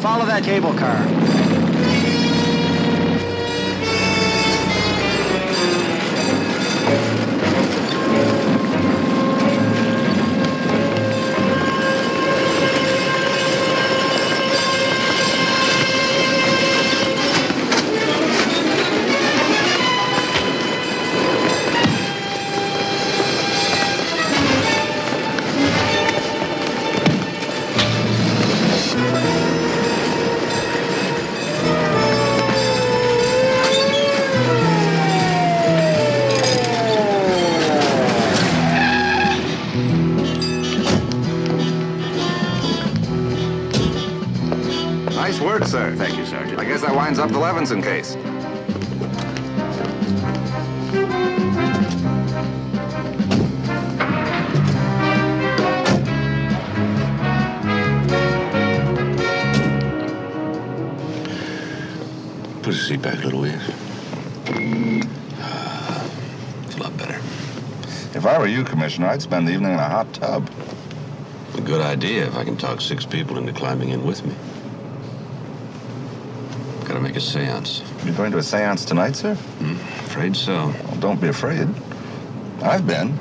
Follow that cable car. Nice work, sir. Thank you, Sergeant. I guess that winds up the Levinson case. Put your seat back a little, will you? It's a lot better. If I were you, Commissioner, I'd spend the evening in a hot tub. A good idea if I can talk 6 people into climbing in with me. Gotta make a seance. You're going to a seance tonight, sir? Afraid so. Well, don't be afraid. I've been.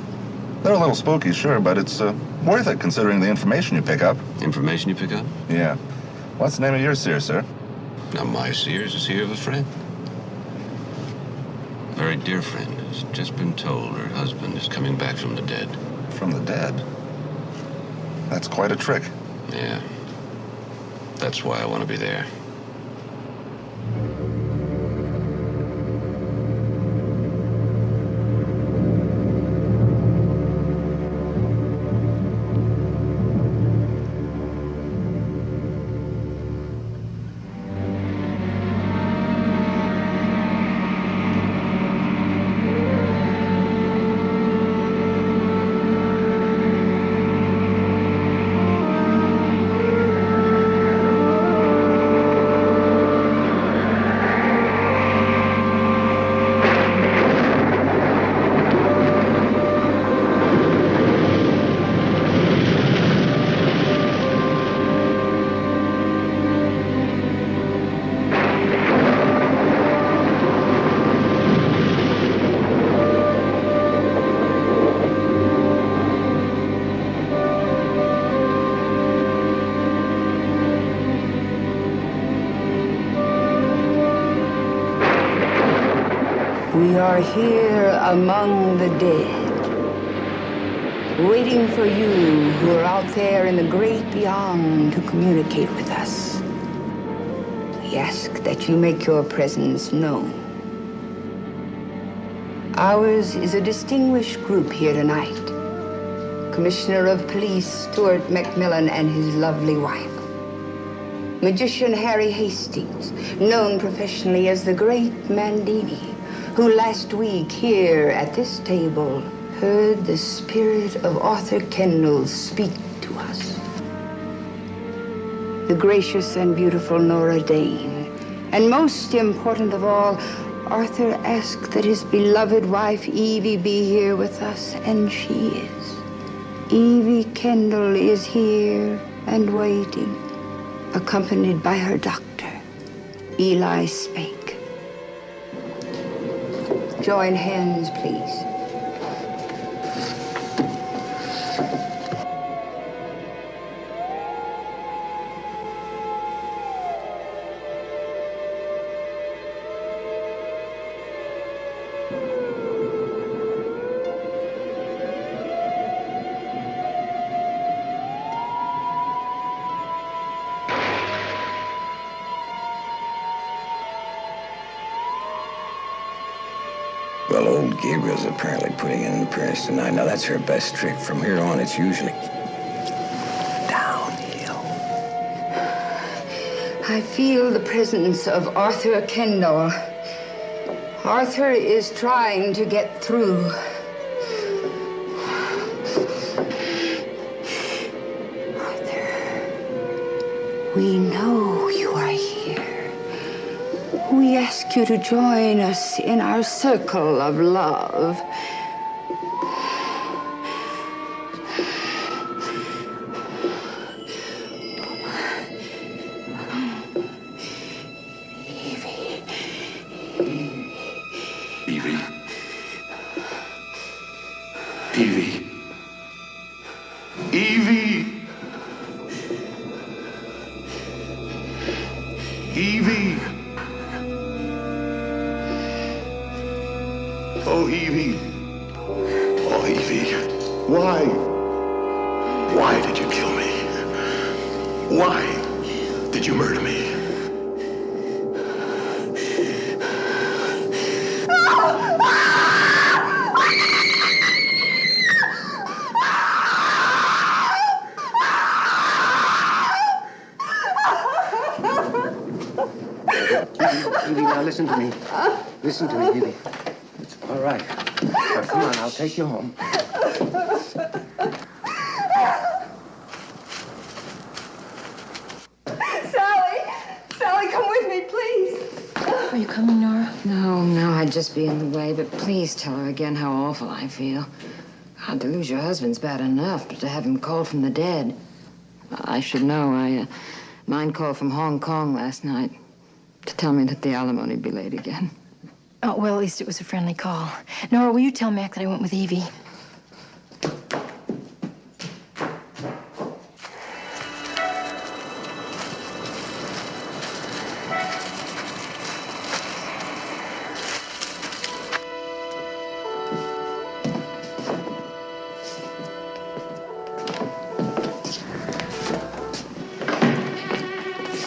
They're a little spooky, sure, but it's worth it considering the information you pick up. Information you pick up? Yeah. What's the name of your seer, sir? Now, my seer's a seer of a friend. A very dear friend has just been told her husband is coming back from the dead. From the dead? That's quite a trick. Yeah. That's why I want to be there. We are here among the dead, waiting for you who are out there in the great beyond to communicate with us. We ask that you make your presence known. Ours is a distinguished group here tonight. Commissioner of Police Stuart McMillan and his lovely wife. Magician Harry Hastings, known professionally as the Great Mandini, who last week here at this table heard the spirit of Arthur Kendall speak to us. The gracious and beautiful Nora Dane. And most important of all, Arthur asked that his beloved wife Evie be here with us, and she is. Evie Kendall is here and waiting, accompanied by her doctor, Eli Spake. Join hands, please. Well, old Gabriel's apparently putting in an appearance tonight. Now, that's her best trick. From here on, it's usually downhill. I feel the presence of Arthur Kendall. Arthur is trying to get through. Arthur, we know you are here. We ask you to join us in our circle of love. Evie. Evie! Evie! Oh, Evie. Oh, Evie. Why? Why did you kill me? Why did you murder me? Evie, now listen to me. Listen to me, Evie. It's all right. Now, come on, I'll take you home. Sally, come with me, please. Are you coming, Nora? No, I'd just be in the way, but please tell her again how awful I feel. God, to lose your husband's bad enough, but to have him called from the dead. I should know. Mine called from Hong Kong last night to tell me that the alimony'd be late again. Oh, well, at least it was a friendly call. Nora, will you tell Mac that I went with Evie?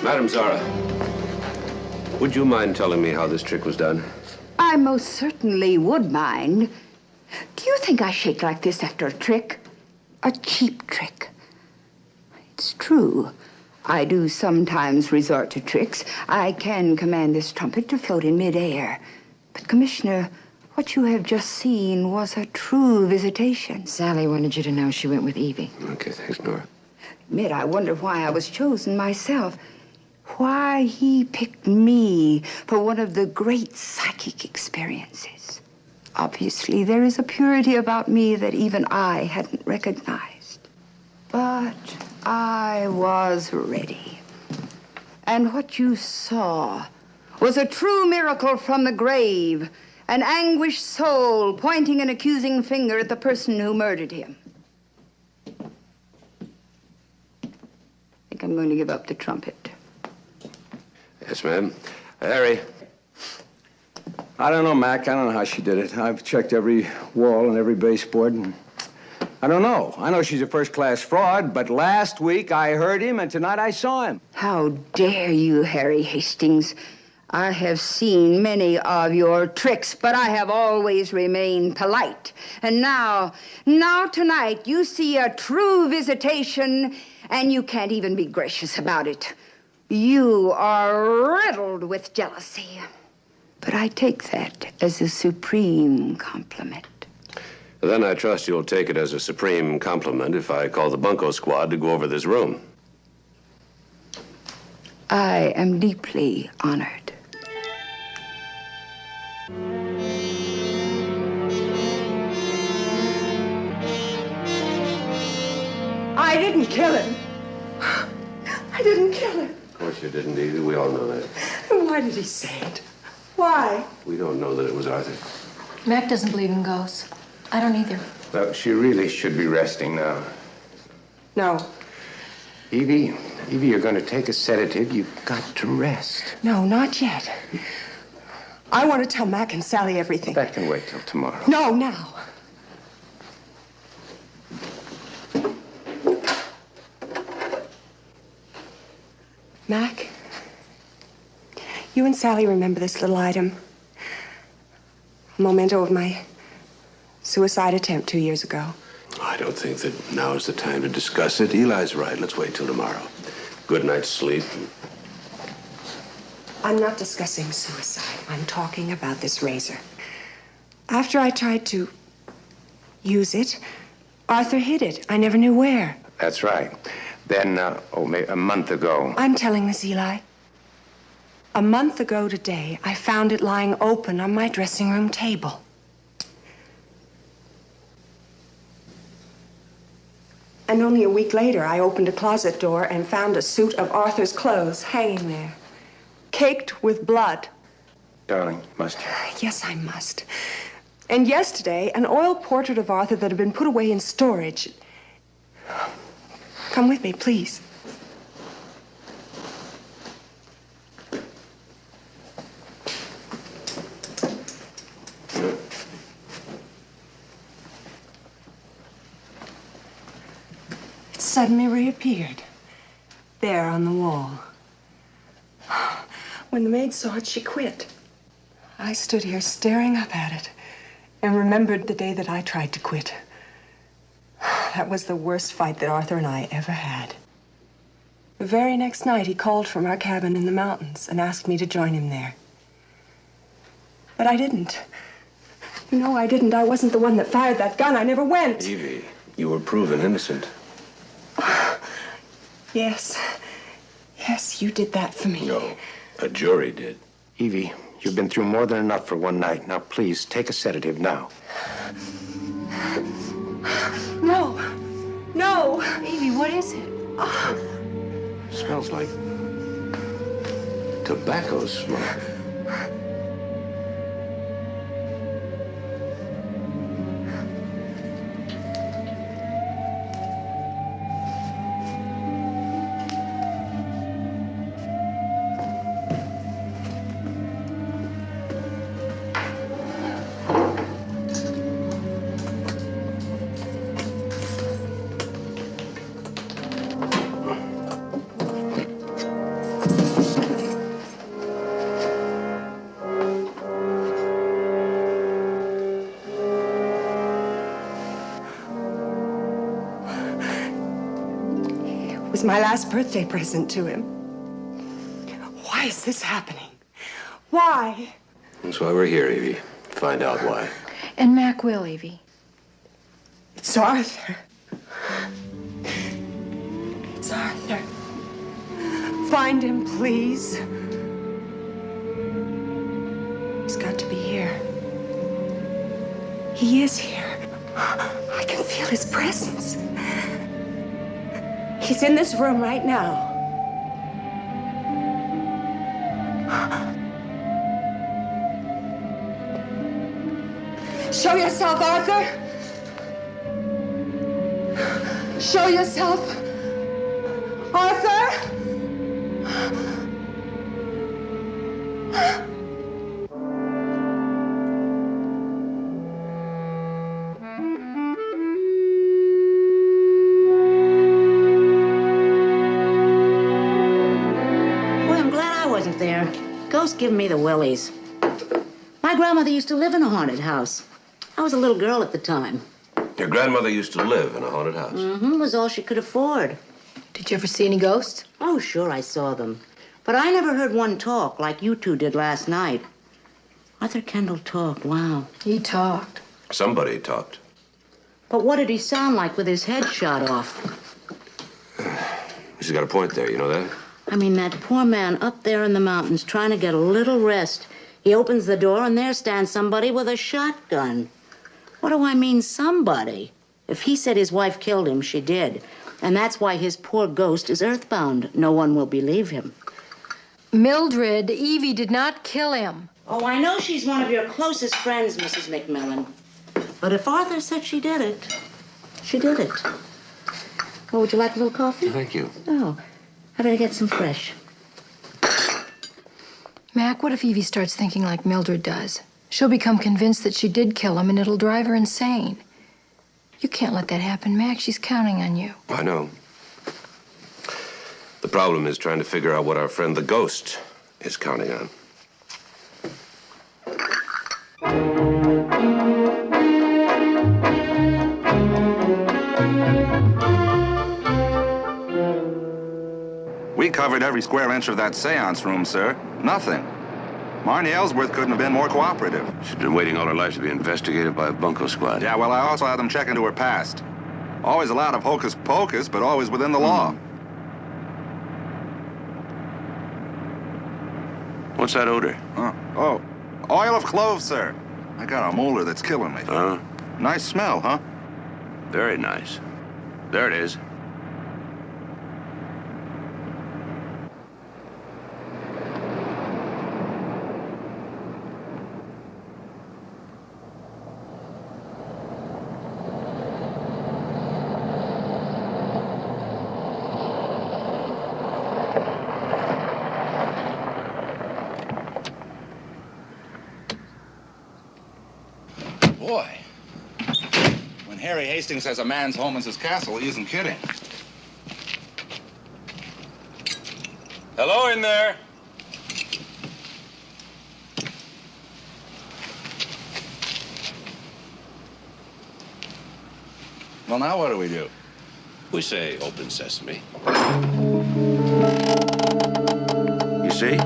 Madam Zara, would you mind telling me how this trick was done? I most certainly would mind. Do you think I shake like this after a trick? A cheap trick. It's true. I do sometimes resort to tricks. I can command this trumpet to float in midair. But, Commissioner, what you have just seen was a true visitation. Sally wanted you to know she went with Evie. Okay, thanks, Nora. Admit, I wonder why I was chosen myself. Why he picked me for one of the great psychic experiences. Obviously, there is a purity about me that even I hadn't recognized. But I was ready. And what you saw was a true miracle from the grave, an anguished soul pointing an accusing finger at the person who murdered him. I think I'm going to give up the trumpet. Yes, ma'am. Harry. I don't know, Mac. I don't know how she did it. I've checked every wall and every baseboard, and I don't know. I know she's a first-class fraud, but last week I heard him, and tonight I saw him. How dare you, Harry Hastings? I have seen many of your tricks, but I have always remained polite. And now tonight, you see a true visitation, and you can't even be gracious about it. You are riddled with jealousy. But I take that as a supreme compliment. Then I trust you'll take it as a supreme compliment if I call the bunco squad to go over this room. I am deeply honored. I didn't kill him. I didn't kill him. Of course you didn't, Evie. We all know that. And why did he say it? Why? We don't know that it was Arthur. Mac doesn't believe in ghosts. I don't either. Well, she really should be resting now. No. Evie, you're going to take a sedative. You've got to rest. No, not yet. I want to tell Mac and Sally everything. That can wait till tomorrow. No, now. Mac, you and Sally remember this little item? A memento of my suicide attempt 2 years ago. I don't think that now is the time to discuss it. Eli's right. Let's wait till tomorrow. Good night's sleep. I'm not discussing suicide. I'm talking about this razor. After I tried to use it, Arthur hid it. I never knew where. That's right. Then, maybe a month ago. I'm telling this, Eli. A month ago today, I found it lying open on my dressing room table. And only a week later, I opened a closet door and found a suit of Arthur's clothes hanging there, caked with blood. Darling, must you? Yes, I must. And yesterday, an oil portrait of Arthur that had been put away in storage. Come with me, please. It suddenly reappeared, there on the wall. When the maid saw it, she quit. I stood here staring up at it and remembered the day that I tried to quit. That was the worst fight that Arthur and I ever had. The very next night, he called from our cabin in the mountains and asked me to join him there. But I didn't. No, I didn't. I wasn't the one that fired that gun. I never went. Evie, you were proven innocent. Yes. Yes, you did that for me. No, a jury did. Evie, you've been through more than enough for one night. Now, please, take a sedative now. No. No. Evie, what is it? Smells like tobacco smoke. It was my last birthday present to him. Why is this happening? Why? That's why we're here, Evie. Find out why. And Mac will, Evie. It's Arthur. It's Arthur. Find him, please. He's got to be here. He is here. I can feel his presence. He's in this room right now. Show yourself, Arthur. Show yourself, Arthur. There. Ghost giving me the willies. My grandmother used to live in a haunted house. I was a little girl at the time. Your grandmother used to live in a haunted house? Mm-hmm. Was all she could afford. Did you ever see any ghosts? Oh, sure, I saw them. But I never heard one talk like you two did last night. Arthur Kendall talked, wow. He talked. Somebody talked. But what did he sound like with his head shot off? She's got a point there, you know that? I mean, that poor man up there in the mountains trying to get a little rest. He opens the door and there stands somebody with a shotgun. What do I mean, somebody? If he said his wife killed him, she did. And that's why his poor ghost is earthbound. No one will believe him. Mildred, Evie did not kill him. Oh, I know she's one of your closest friends, Mrs. McMillan. But if Arthur said she did it, she did it. Oh, would you like a little coffee? Thank you. Oh. I better get some fresh. Mac, what if Evie starts thinking like Mildred does? She'll become convinced that she did kill him, and it'll drive her insane. You can't let that happen, Mac. She's counting on you. I know. The problem is trying to figure out what our friend the ghost is counting on. We covered every square inch of that seance room, sir. Nothing. Marnie Ellsworth couldn't have been more cooperative. She's been waiting all her life to be investigated by a bunco squad. Yeah, well, I also had them check into her past. Always a lot of hocus pocus, but always within the law. What's that odor? Oh, oil of cloves, sir. I got a molar that's killing me. Nice smell, huh? Very nice. There it is. Boy, when Harry Hastings says a man's home is his castle, he isn't kidding. Hello in there. Well, now what do we do? We say open sesame. You see?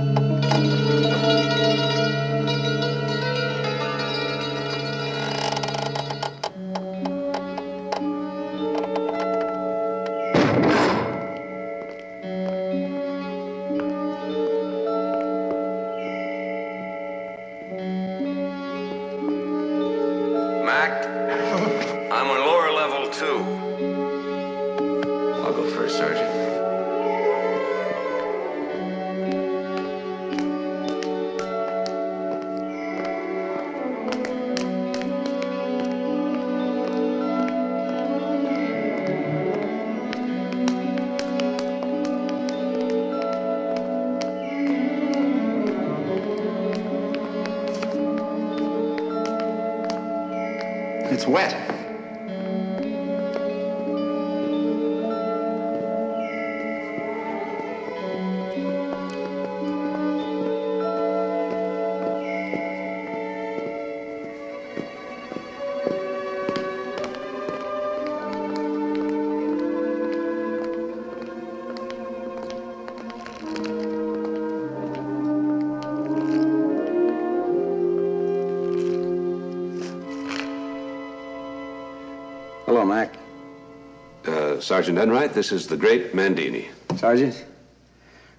Mac, I'm on lower level 2. I'll go first, Sergeant. It's wet. Hello, Mac. Sergeant Enright, this is the great Mandini. Sergeant?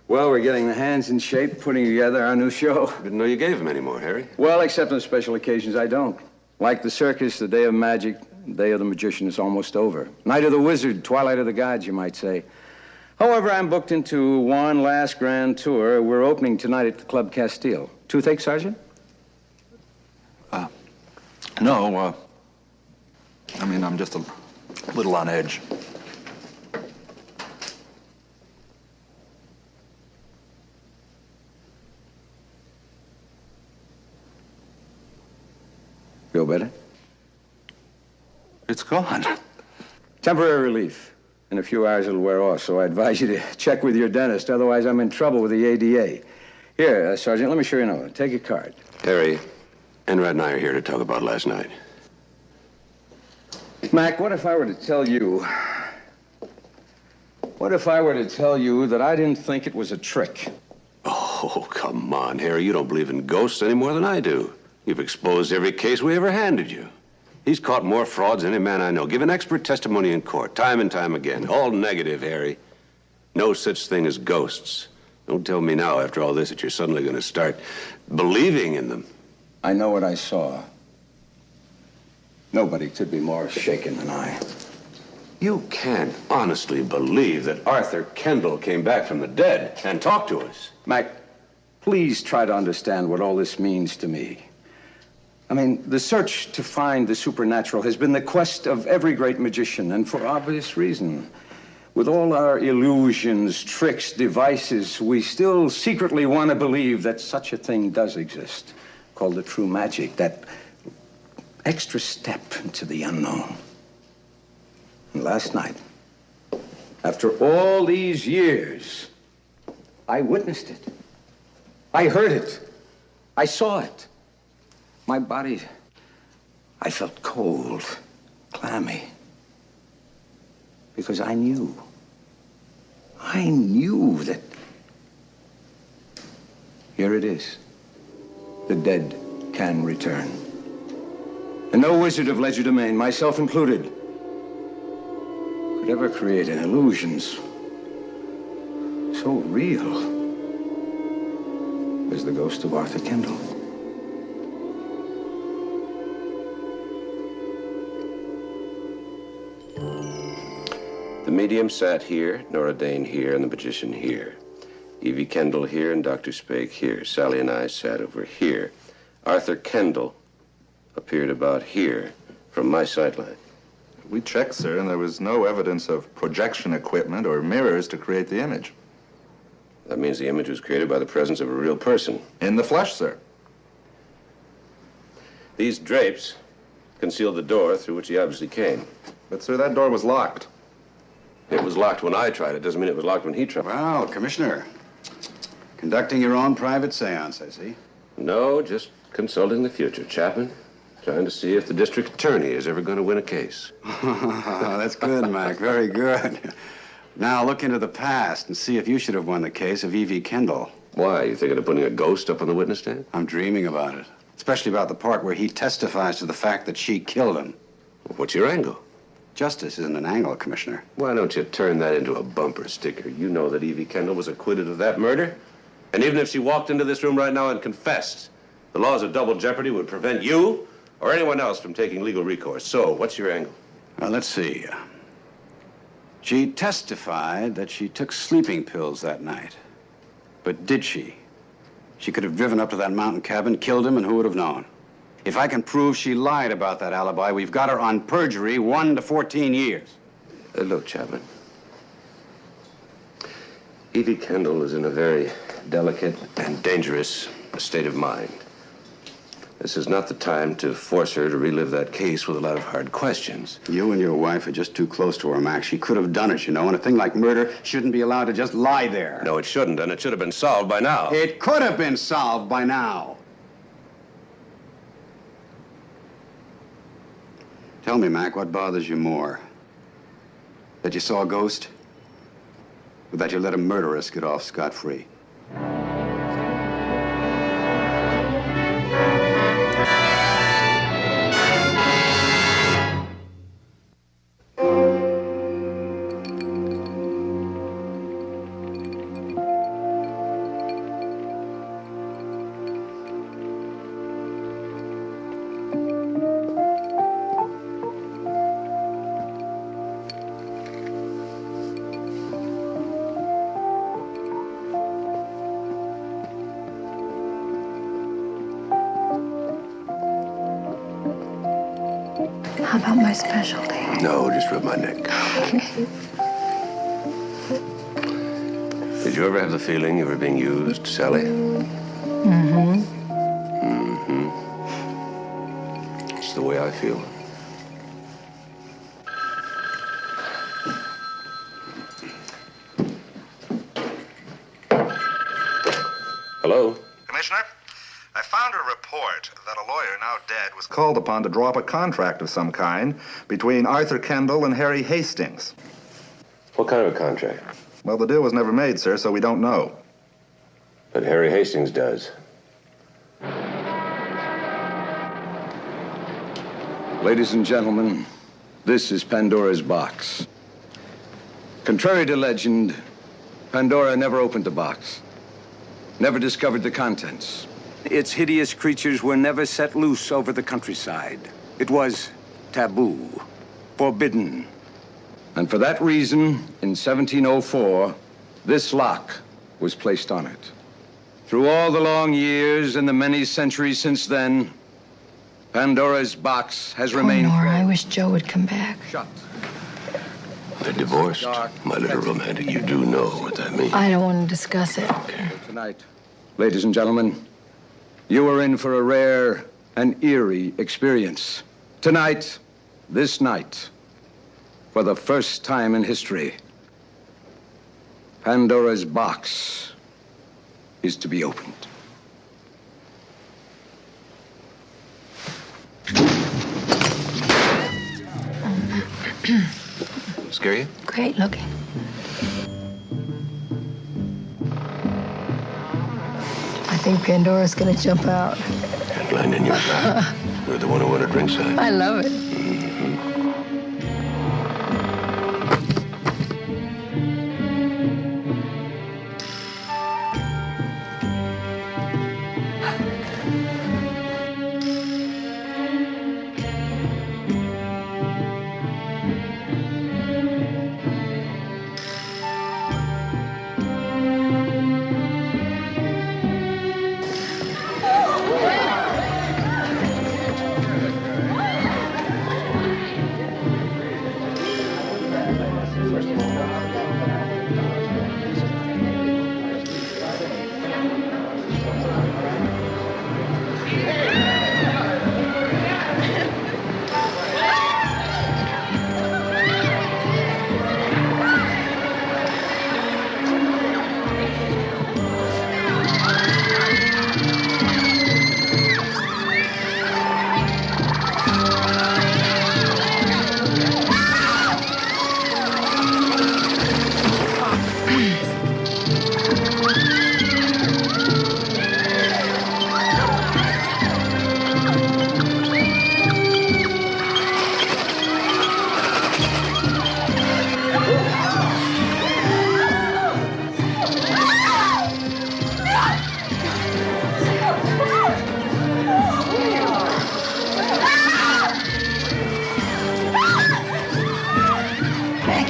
Well, we're getting the hands in shape, putting together our new show. Didn't know you gave him any more, Harry. Well, except on special occasions, I don't. Like the circus, the day of magic, the day of the magician is almost over. Night of the wizard, twilight of the gods, you might say. However, I'm booked into one last grand tour. We're opening tonight at the Club Castile. Toothache, Sergeant? No, I mean, I'm just a little on edge. Feel better? It's gone. Temporary relief. In a few hours, it'll wear off, so I advise you to check with your dentist. Otherwise, I'm in trouble with the ADA. Here, Sergeant, let me show you another. Take your card. Harry, Enright and I are here to talk about last night. Mac, what if I were to tell you... What if I were to tell you that I didn't think it was a trick? Oh, come on, Harry. You don't believe in ghosts any more than I do. You've exposed every case we ever handed you. He's caught more frauds than any man I know, given expert testimony in court, time and time again. All negative, Harry. No such thing as ghosts. Don't tell me now, after all this, that you're suddenly going to start believing in them. I know what I saw. Nobody could be more shaken than I. You can't honestly believe that Arthur Kendall came back from the dead and talked to us. Mac, please try to understand what all this means to me. I mean, the search to find the supernatural has been the quest of every great magician, and for obvious reason. With all our illusions, tricks, devices, we still secretly want to believe that such a thing does exist, called the true magic, that extra step into the unknown. And last night, after all these years, I witnessed it. I heard it. I saw it. My body, I felt cold, clammy. Because I knew that here it is. The dead can return. And no wizard of legerdemain, myself included, could ever create an illusion so real as the ghost of Arthur Kendall. The medium sat here, Nora Dane here, and the magician here. Evie Kendall here and Dr. Spake here. Sally and I sat over here. Arthur Kendall appeared about here from my sightline. We checked, sir, and there was no evidence of projection equipment or mirrors to create the image. That means the image was created by the presence of a real person. In the flesh, sir. These drapes concealed the door through which he obviously came. But, sir, that door was locked. It was locked when I tried it. Doesn't mean it was locked when he tried. Well, Commissioner, conducting your own private seance, I see. No, just consulting the future, Chapman. Trying to see if the district attorney is ever going to win a case. That's good, Mac. Very good. Now look into the past and see if you should have won the case of Evie Kendall. Why? You thinking of putting a ghost up on the witness stand? I'm dreaming about it. Especially about the part where he testifies to the fact that she killed him. What's your angle? Justice isn't an angle, Commissioner. Why don't you turn that into a bumper sticker? You know that Evie Kendall was acquitted of that murder. And even if she walked into this room right now and confessed, the laws of double jeopardy would prevent you or anyone else from taking legal recourse. So, what's your angle? Well, let's see. She testified that she took sleeping pills that night. But did she? She could have driven up to that mountain cabin, killed him, and who would have known? If I can prove she lied about that alibi, we've got her on perjury 1 to 14 years. Look, Chapman. Evie Kendall is in a very delicate and dangerous state of mind. This is not the time to force her to relive that case with a lot of hard questions. You and your wife are just too close to her, Max. She could have done it, you know, and a thing like murder shouldn't be allowed to just lie there. No, it shouldn't, and it should have been solved by now. It could have been solved by now. Tell me, Mac, what bothers you more? That you saw a ghost? Or that you let a murderess get off scot-free? How about my specialty? No, just rub my neck. Okay. Did you ever have the feeling you were being used, Sally? Mm-hmm. Mm-hmm. It's the way I feel. Hello? Commissioner, I found a report that a lawyer now dead was called upon to draw up a contract of some kind between Arthur Kendall and Harry Hastings. What kind of a contract? Well, the deal was never made, sir, so we don't know. But Harry Hastings does. Ladies and gentlemen, this is Pandora's box. Contrary to legend, Pandora never opened the box, never discovered the contents. Its hideous creatures were never set loose over the countryside. It was taboo, forbidden. And for that reason, in 1704, this lock was placed on it. Through all the long years and the many centuries since then, Pandora's box has remained Nora, I wish Joe would come back. shut. They're divorced. My little romantic, you do know what that means. I don't want to discuss it. Tonight, ladies and gentlemen, you are in for a rare and eerie experience. Tonight, this night, for the first time in history, Pandora's box is to be opened. Scare you? Great looking. I think Pandora's gonna jump out. And land in your lap. You're the one who wanted ringside. I love it.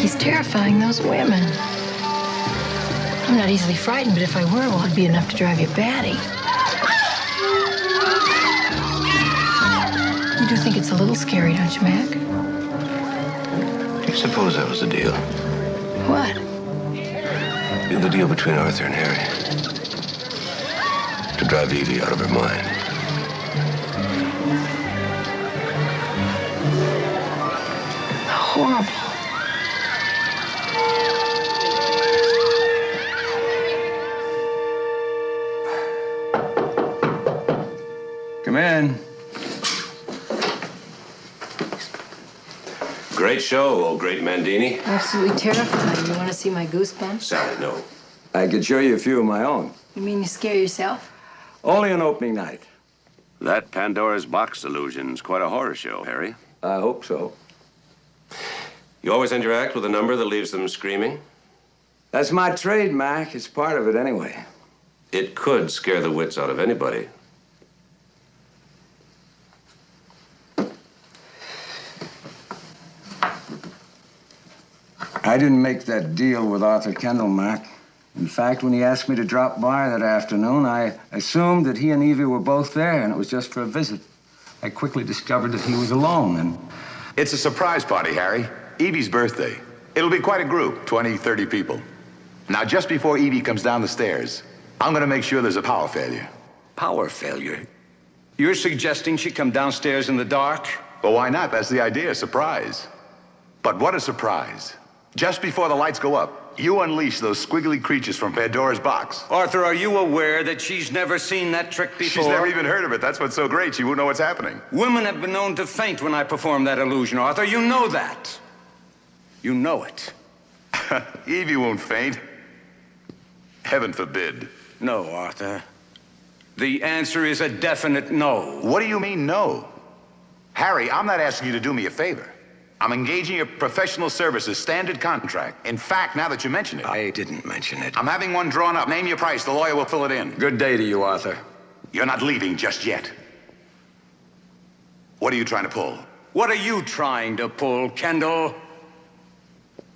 He's terrifying, those women. I'm not easily frightened, but if I were, well, it'd be enough to drive you batty. You do think it's a little scary, don't you, Mac? Suppose that was the deal. What? The deal between Arthur and Harry. To drive Evie out of her mind. Horrible. Come in. Great show, old great Mandini. Absolutely terrifying. You want to see my goosebumps? Sally, no. I could show you a few of my own. You mean you scare yourself? Only on opening night. That Pandora's Box illusion's quite a horror show, Harry. I hope so. You always end your act with a number that leaves them screaming? That's my trade, Mac. It's part of it anyway. It could scare the wits out of anybody. I didn't make that deal with Arthur Kendall, Mac. In fact, when he asked me to drop by that afternoon, I assumed that he and Evie were both there, and it was just for a visit. I quickly discovered that he was alone, and... It's a surprise party, Harry. Evie's birthday. It'll be quite a group, 20, 30 people. Now, just before Evie comes down the stairs, I'm gonna make sure there's a power failure. Power failure? You're suggesting she come downstairs in the dark? Well, why not? That's the idea, a surprise. But what a surprise. Just before the lights go up, you unleash those squiggly creatures from Pandora's box. Arthur, are you aware that she's never seen that trick before? She's never even heard of it. That's what's so great. She won't know what's happening. Women have been known to faint when I perform that illusion, Arthur. You know that. You know it. Evie won't faint. Heaven forbid. No, Arthur. The answer is a definite no. What do you mean, no? Harry, I'm not asking you to do me a favor. I'm engaging your professional services, standard contract. In fact, now that you mention it... I didn't mention it. I'm having one drawn up. Name your price. The lawyer will fill it in. Good day to you, Arthur. You're not leaving just yet. What are you trying to pull? What are you trying to pull, Kendall?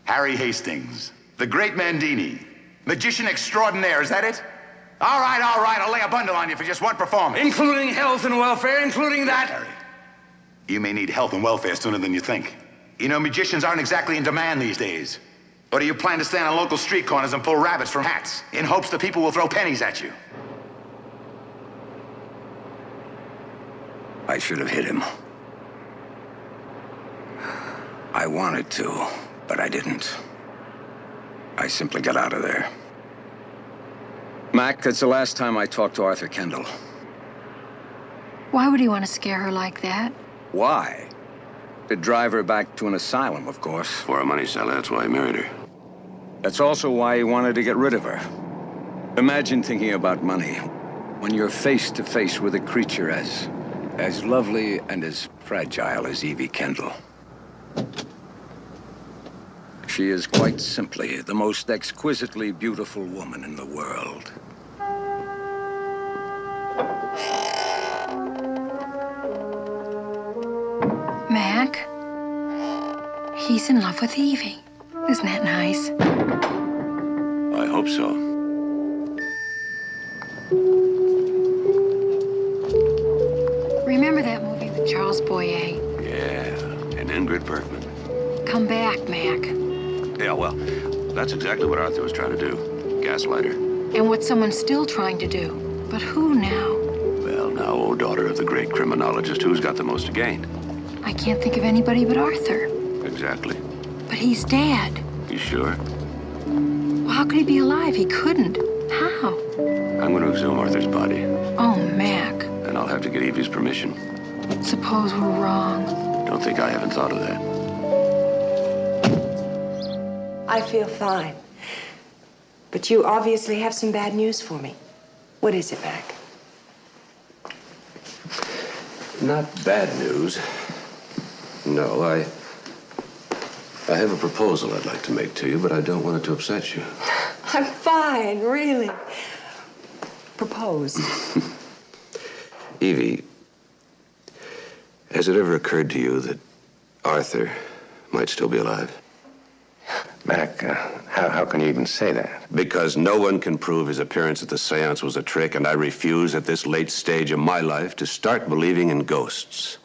Harry Hastings, the great Mandini, magician extraordinaire, is that it? All right, I'll lay a bundle on you for just one performance. Including health and welfare, including that? Harry, you may need health and welfare sooner than you think. You know, magicians aren't exactly in demand these days. Or do you plan to stand on local street corners and pull rabbits from hats in hopes that people will throw pennies at you? I should have hit him. I wanted to, but I didn't. I simply got out of there. Mac, that's the last time I talked to Arthur Kendall. Why would he want to scare her like that? Why? To drive her back to an asylum, of course. For a money, Sally, that's why he married her. That's also why he wanted to get rid of her. Imagine thinking about money when you're face to face with a creature as lovely and as fragile as Evie Kendall. She is quite simply the most exquisitely beautiful woman in the world. Mac, he's in love with Evie. Isn't that nice? I hope so. Remember that movie with Charles Boyer? Yeah, and Ingrid Bergman. Come back, Mac. Yeah, well, that's exactly what Arthur was trying to do. Gaslight her. And what someone's still trying to do. But who now? Well, now, oh daughter of the great criminologist, who's got the most to gain? I can't think of anybody but Arthur. Exactly. But he's dead. You sure? Well, how could he be alive? He couldn't. How? I'm going to exhume Arthur's body. Oh, Mac. And I'll have to get Evie's permission. Suppose we're wrong. Don't think I haven't thought of that. I feel fine. But you obviously have some bad news for me. What is it, Mac? Not bad news. No, I have a proposal I'd like to make to you, but I don't want it to upset you. I'm fine, really. Propose. Evie, has it ever occurred to you that Arthur might still be alive? Mac, how can you even say that? Because no one can prove his appearance at the seance was a trick, and I refuse at this late stage of my life to start believing in ghosts.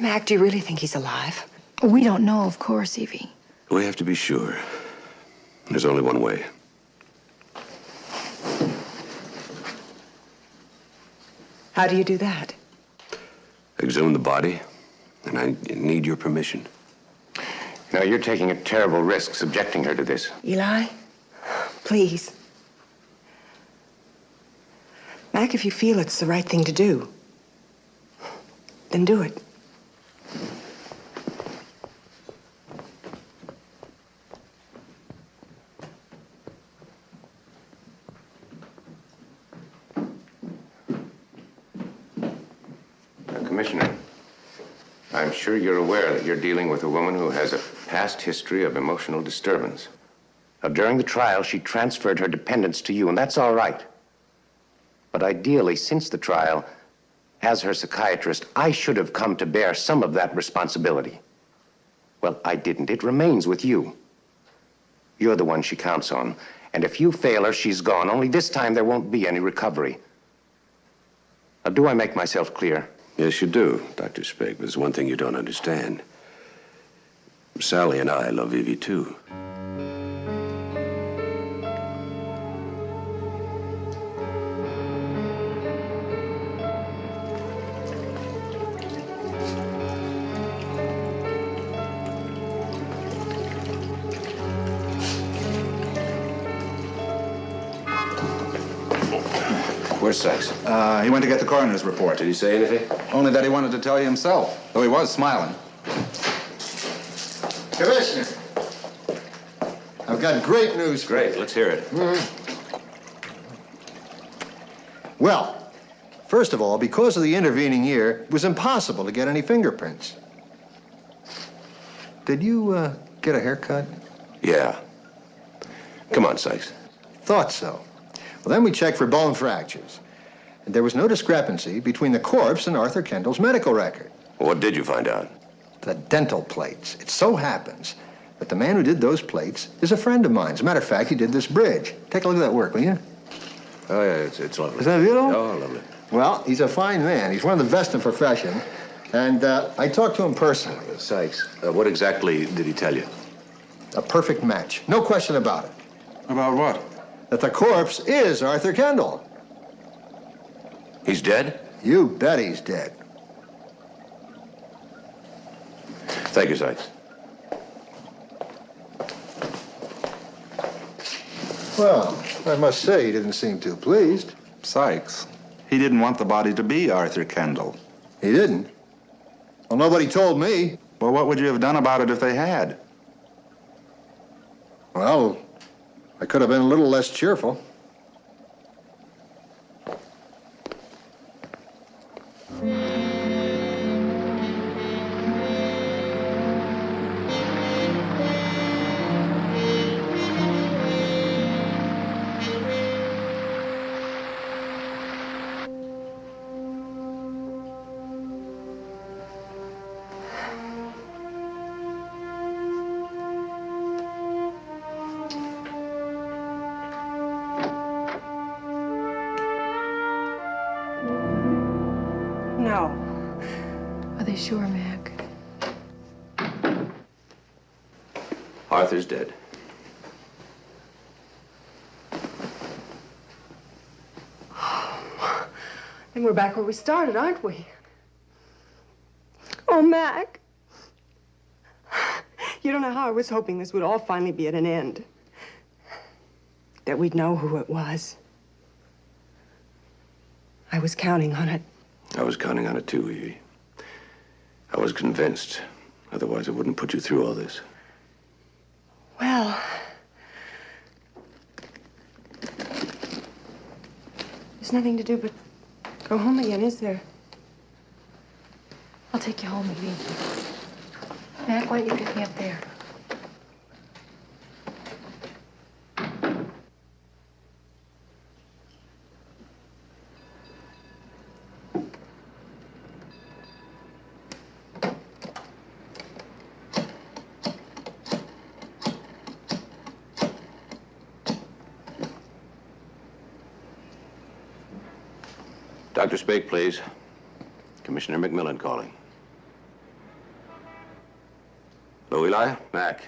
Mac, do you really think he's alive? We don't know, of course, Evie. We have to be sure. There's only one way. How do you do that? Exhume the body, and I need your permission. No, you're taking a terrible risk subjecting her to this. Eli, please. Mac, if you feel it's the right thing to do, then do it. Commissioner, I'm sure you're aware that you're dealing with a woman who has a past history of emotional disturbance. Now, during the trial, she transferred her dependence to you, and that's all right. But ideally, since the trial, as her psychiatrist, I should have come to bear some of that responsibility. Well, I didn't. It remains with you. You're the one she counts on. And if you fail her, she's gone. Only this time there won't be any recovery. Now, do I make myself clear? Yes, you do, Dr. Spig. There's one thing you don't understand. Sally and I love Evie, too. Where's Sykes? He went to get the coroner's report. Did he say anything? Only that he wanted to tell you himself, though he was smiling. Commissioner, I've got great news for you. Great, let's hear it. Well, first of all, because of the intervening year, it was impossible to get any fingerprints. Did you get a haircut? Yeah. Come on, Sykes. Thought so. Well, then we checked for bone fractures. And there was no discrepancy between the corpse and Arthur Kendall's medical record. What did you find out? The dental plates. It so happens that the man who did those plates is a friend of mine. As a matter of fact, he did this bridge. Take a look at that work, will you? Oh, yeah, it's lovely. Is that beautiful? Oh, lovely. Well, he's a fine man. He's one of the best in the profession. And I talked to him personally. Sykes, what exactly did he tell you? A perfect match. No question about it. About what? That the corpse is Arthur Kendall. He's dead? You bet he's dead. Thank you, Sykes. Well, I must say he didn't seem too pleased. Sykes, he didn't want the body to be Arthur Kendall. He didn't? Well, nobody told me. Well, what would you have done about it if they had? Well, I could have been a little less cheerful. No. Are they sure, Mac? Arthur's dead. Then we're back where we started, aren't we? Oh, Mac. You don't know how I was hoping this would all finally be at an end. That we'd know who it was. I was counting on it. I was counting on it too, Evie. I was convinced. Otherwise, I wouldn't put you through all this. Well, there's nothing to do but go home again, is there? I'll take you home, Evie. Mac, why don't you pick me up there? Dr. Spake, please. Commissioner McMillan calling. Hello, Eli? Mac.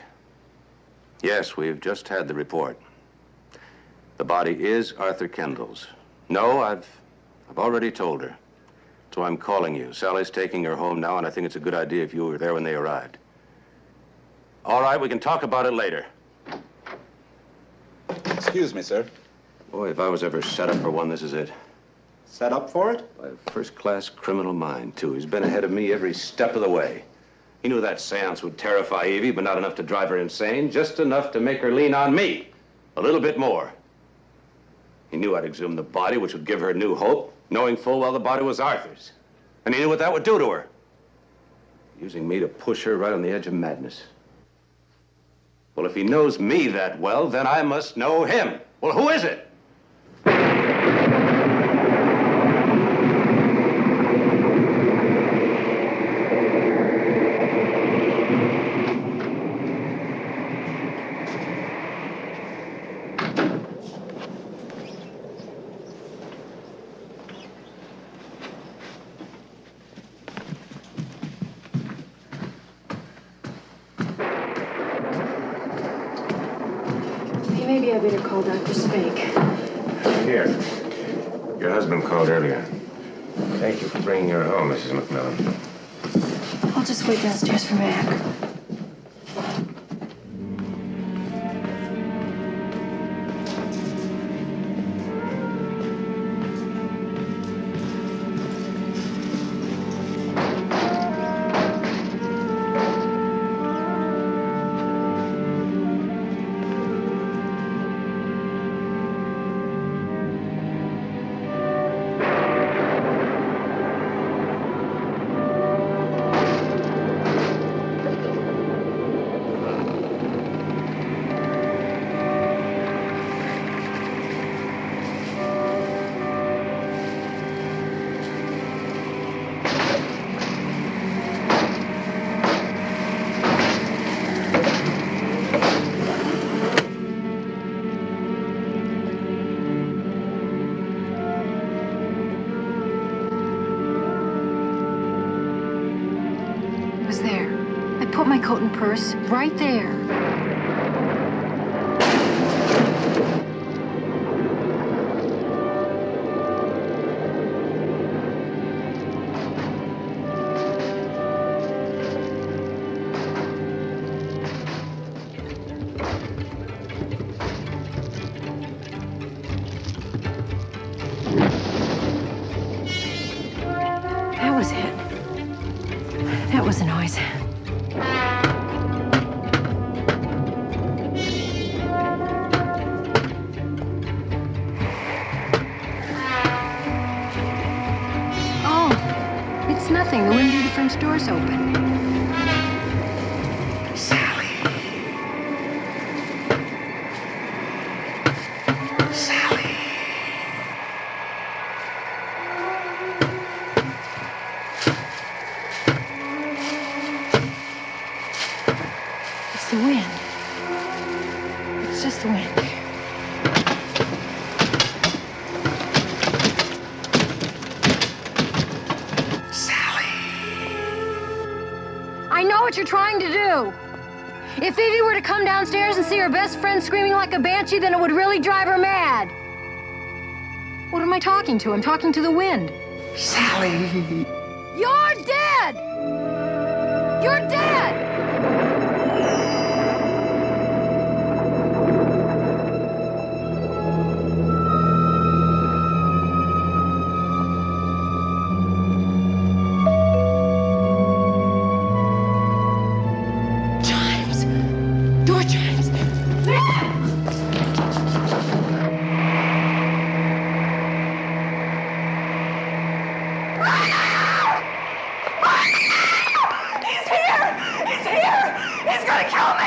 Yes, we've just had the report. The body is Arthur Kendall's. No, I've already told her. So I'm calling you. Sally's taking her home now, and I think it's a good idea if you were there when they arrived. All right, we can talk about it later. Excuse me, sir. Boy, if I was ever set up for one, this is it. Set up for it? By a first-class criminal mind, too. He's been ahead of me every step of the way. He knew that seance would terrify Evie, but not enough to drive her insane. Just enough to make her lean on me. A little bit more. He knew I'd exhume the body, which would give her new hope, knowing full well the body was Arthur's. And he knew what that would do to her. Using me to push her right on the edge of madness. Well, if he knows me that well, then I must know him. Well, who is it? Maybe I better call Dr. Spake. Here. Your husband called earlier. Thank you for bringing her home, Mrs. McMillan. I'll just wait downstairs for Mac. Put my coat and purse right there. That was it. That was the noise. It's nothing. The window of the French door's open. Sally. Sally. It's the wind. It's just the wind. I know what you're trying to do. If Evie were to come downstairs and see her best friend screaming like a banshee, then it would really drive her mad. What am I talking to? I'm talking to the wind. Sally. You're dead! You're dead! Door chimes. He's here! He's here! He's gonna kill me!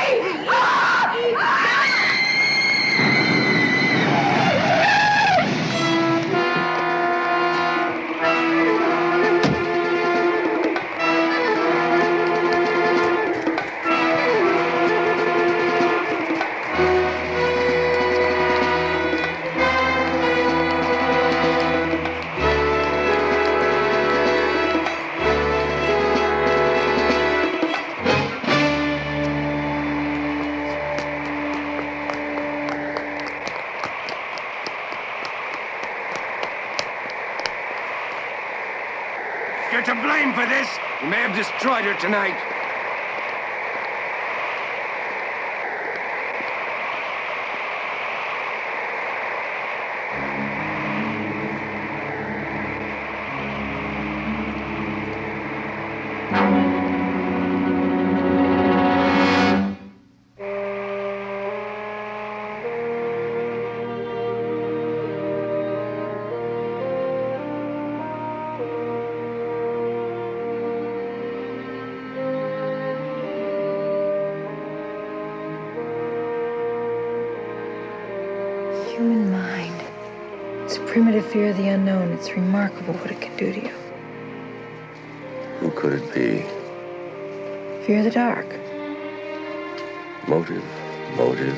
to blame for this. You may have destroyed her tonight. Human mind. It's a primitive fear of the unknown. It's remarkable what it can do to you. Who could it be? Fear of the dark. Motive, motive,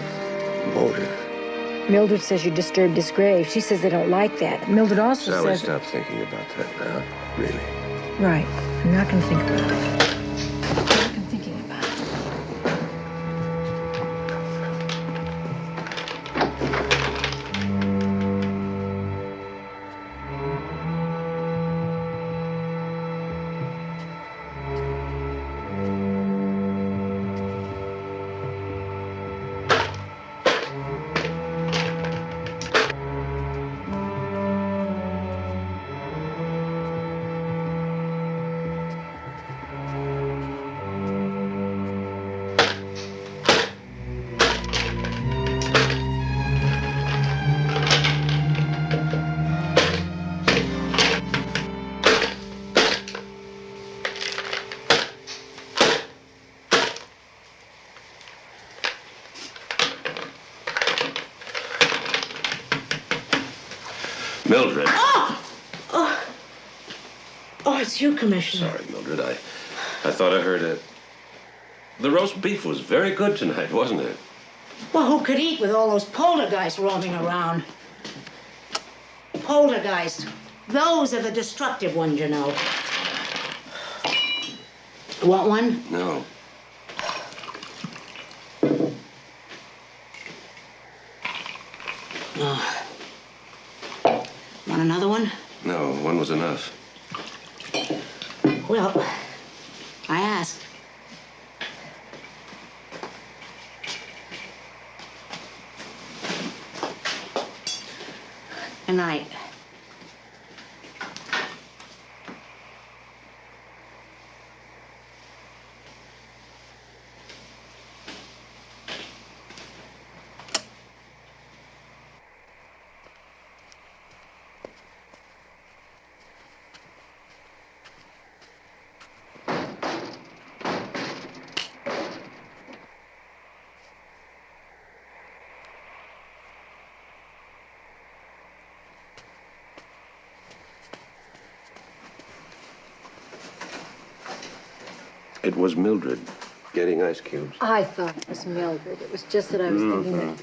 motive. Mildred says you disturbed his grave. She says they don't like that. Mildred also Sally, says... stop thinking about that now. Really. Right. I'm not going to think about it. I'm thinking about it. Mildred. Oh! Oh! Oh, it's you, Commissioner. Sorry, Mildred. I thought I heard it. The roast beef was very good tonight, wasn't it? Well, who could eat with all those poltergeists roaming around? Poltergeists. Those are the destructive ones, you know. Want one? No. Oh. Want another one? No, one was enough. Well, I asked. Good night. It was Mildred getting ice cubes. I thought it was Mildred. It was just that I was thinking that...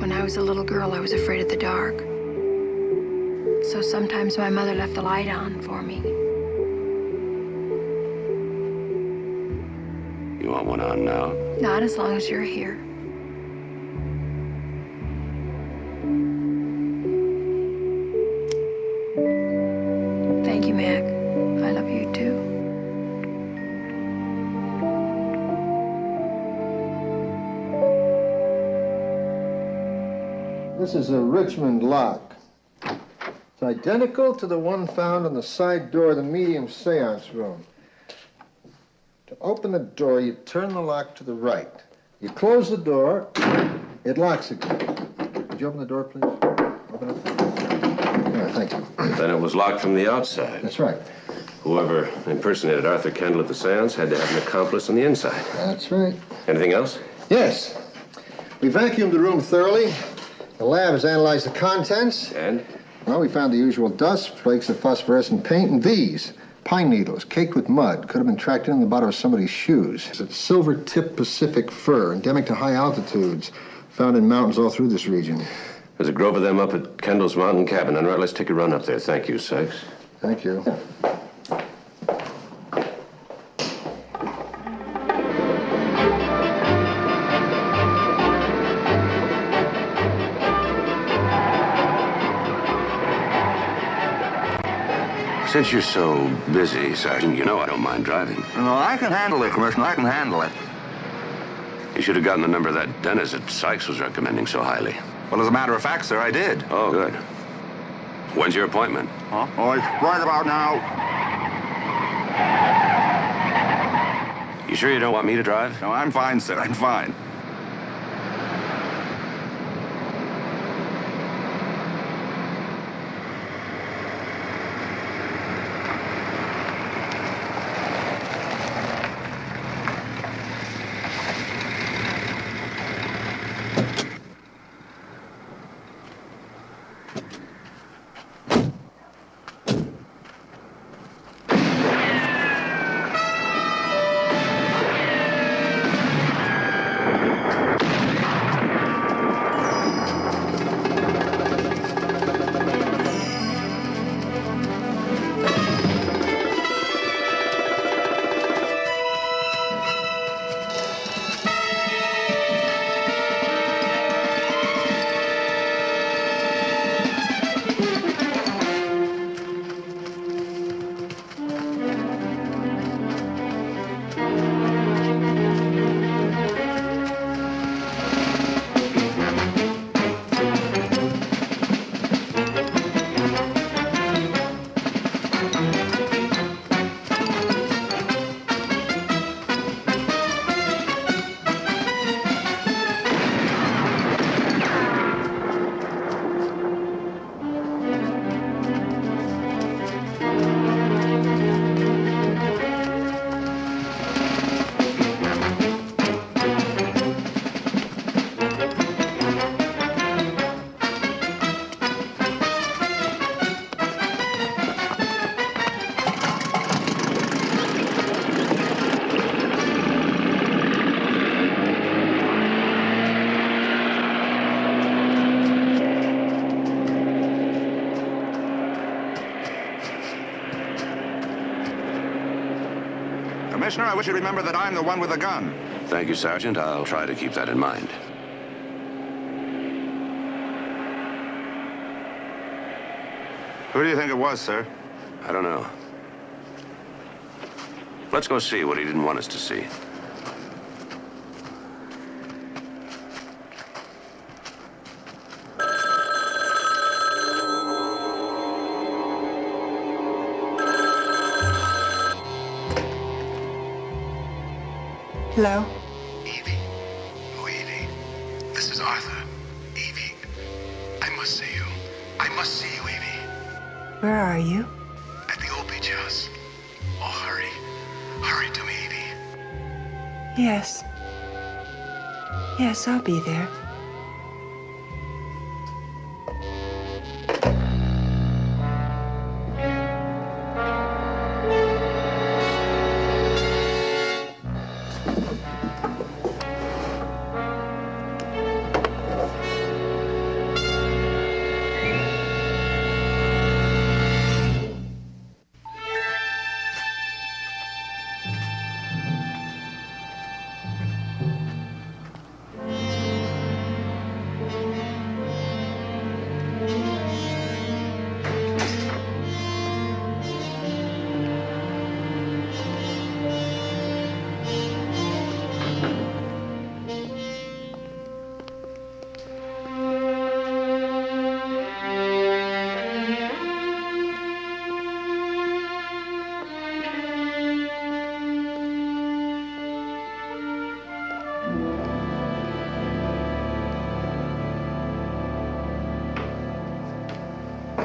When I was a little girl, I was afraid of the dark. So sometimes my mother left the light on for me. You want one on now? Not as long as you're here. Thank you, Mac. I love you too. This is a Richmond lock. It's identical to the one found on the side door of the medium seance room. To open the door, you turn the lock to the right. You close the door, it locks again. Would you open the door, please? Open it. All right, thank you. Then it was locked from the outside. That's right. Whoever impersonated Arthur Kendall at the seance had to have an accomplice on the inside. That's right. Anything else? Yes. We vacuumed the room thoroughly. The lab has analyzed the contents. And? Well, we found the usual dust, flakes of phosphorescent paint, and these. Pine needles, caked with mud, could have been tracked in the bottom of somebody's shoes. It's a silver-tipped Pacific fir, endemic to high altitudes, found in mountains all through this region. There's a grove of them up at Kendall's mountain cabin. All right, let's take a run up there. Thank you, Sykes. Thank you. Since you're so busy, Sergeant, you know I don't mind driving. No, I can handle it, Commissioner. I can handle it. You should have gotten the number of that dentist that Sykes was recommending so highly. Well, as a matter of fact, sir, I did. Oh, good. When's your appointment? Huh? Oh, it's right about now. You sure you don't want me to drive? No, I'm fine, sir. I'm fine. Commissioner, I wish you'd remember that I'm the one with the gun. Thank you, Sergeant. I'll try to keep that in mind. Who do you think it was, sir? I don't know. Let's go see what he didn't want us to see. Hello? Evie. Oh, Evie. This is Arthur. Evie. I must see you. I must see you, Evie. Where are you? At the old beach house. Oh, hurry. Hurry to me, Evie. Yes. Yes, I'll be there.